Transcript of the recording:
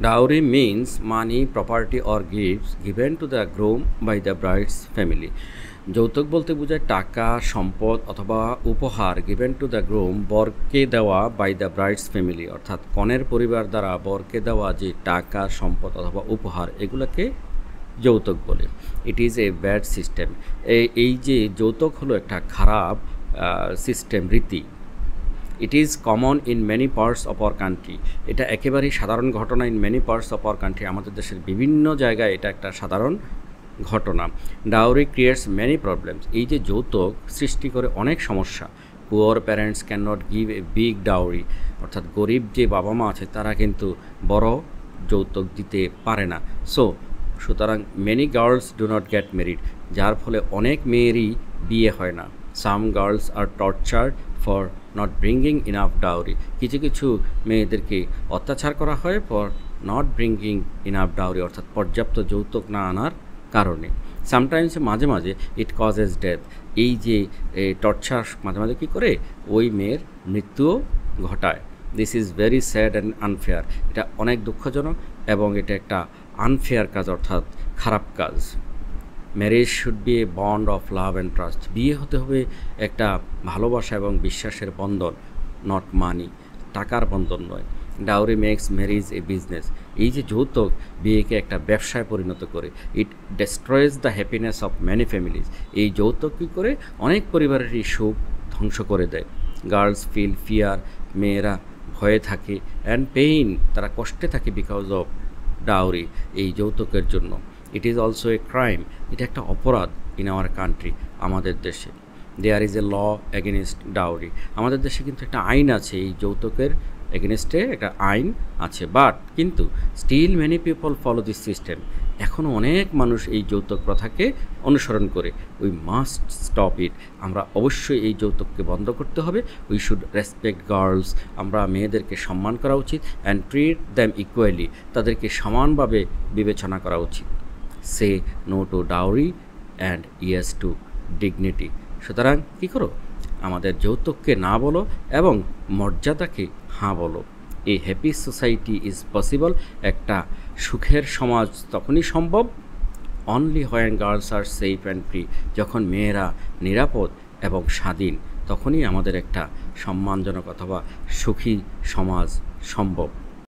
Dowry means money, property or gifts given to the groom by the bride's family. যৌতুক বলতে বোঝায় টাকা, সম্পদ অথবা উপহার গিভেন টু দ্য গ্রুম, বরকে দেওয়া বাই দ্য ব্রাইডস ফ্যামিলি, অর্থাৎ কনের পরিবার দ্বারা বরকে দেওয়া যে টাকা, সম্পদ অথবা উপহার, এগুলোকে যৌতুক বলে। It is a bad system. এই যে যৌতুক হলো একটা খারাপ system, Riti. It is common in many parts of our country. এটা একেবারেই সাধারণ ঘটনা in many parts of our country. আমাদের দেশের বিভিন্ন জায়গায় এটা একটা সাধারণ ঘটনা। Dowry creates many problems. এই যে যৌতুক সৃষ্টি করে অনেক সমস্যা। Poor parents can not give a big dowry, অর্থাৎ গরিব যে বাবা মা আছে তারা কিন্তু বড় যৌতুক দিতে পারে না। সুতরাং many girls do not get married, যার ফলে অনেক মেয়েরই বিয়ে হয় না। Some girls are tortured for not bringing enough dowry, কিছু কিছু মেয়েদেরকে অত্যাচার করা হয় for not bringing enough dowry, অর্থাৎ পর্যাপ্ত যৌতুক না আনার কারণে। সামটাইমস মাঝে মাঝে ইট কজেস ডেথ, এই যে টর্চার মাঝে মাঝে কী করে ওই মেয়ের মৃত্যুও ঘটায়। This is very sad and unfair, এটা অনেক দুঃখজনক এবং এটা একটা আনফেয়ার কাজ, অর্থাৎ খারাপ কাজ। Marriage should B A bond of love and trust, বিয়ে হতে হবে একটা ভালোবাসা এবং বিশ্বাসের বন্ধন, নট মানি, টাকার বন্ধন নয়। Dowry makes marriage a business, এই যে যৌতুক বিয়েকে একটা ব্যবসায় পরিণত করে। It destroys the happiness of many families, এই যৌতুক কী করে অনেক পরিবারেরই সুখ ধ্বংস করে দেয়। গার্লস ফিল ফিয়ার, মেয়েরা ভয়ে থাকে, অ্যান্ড পেইন, তারা কষ্টে থাকে বিকজ অফ ডাউরি, এই যৌতুকের জন্য। It is also a crime, এটা একটা অপরাধ ইন আওয়ার কান্ট্রি, আমাদের দেশে। There is a law against dowry, আমাদের দেশে কিন্তু একটা আইন আছে এই যৌতুকের এগেনস্টে, একটা আইন আছে। বাট কিন্তু still many people follow this system, এখনও অনেক মানুষ এই যৌতুক প্রথাকে অনুসরণ করে। উই মাস্ট স্টপ ইট, আমরা অবশ্যই এই যৌতুককে বন্ধ করতে হবে। উই শুড রেসপেক্ট গার্লস, আমরা মেয়েদেরকে সম্মান করা উচিত। অ্যান্ড ট্রিট দ্যাম ইকুয়ালি, তাদেরকে সমানভাবে বিবেচনা করা উচিত। Say no to dowry and yes to dignity, সুতরাং কী করো, আমাদের যৌতুককে না বলো এবং মর্যাদাকে হাঁ বলো। A happy society is possible, একটা সুখের সমাজ তখনই সম্ভব only when girls are safe and free, যখন মেয়েরা নিরাপদ এবং স্বাধীন, তখনই আমাদের একটা সম্মানজনক অথবা সুখী সমাজ সম্ভব।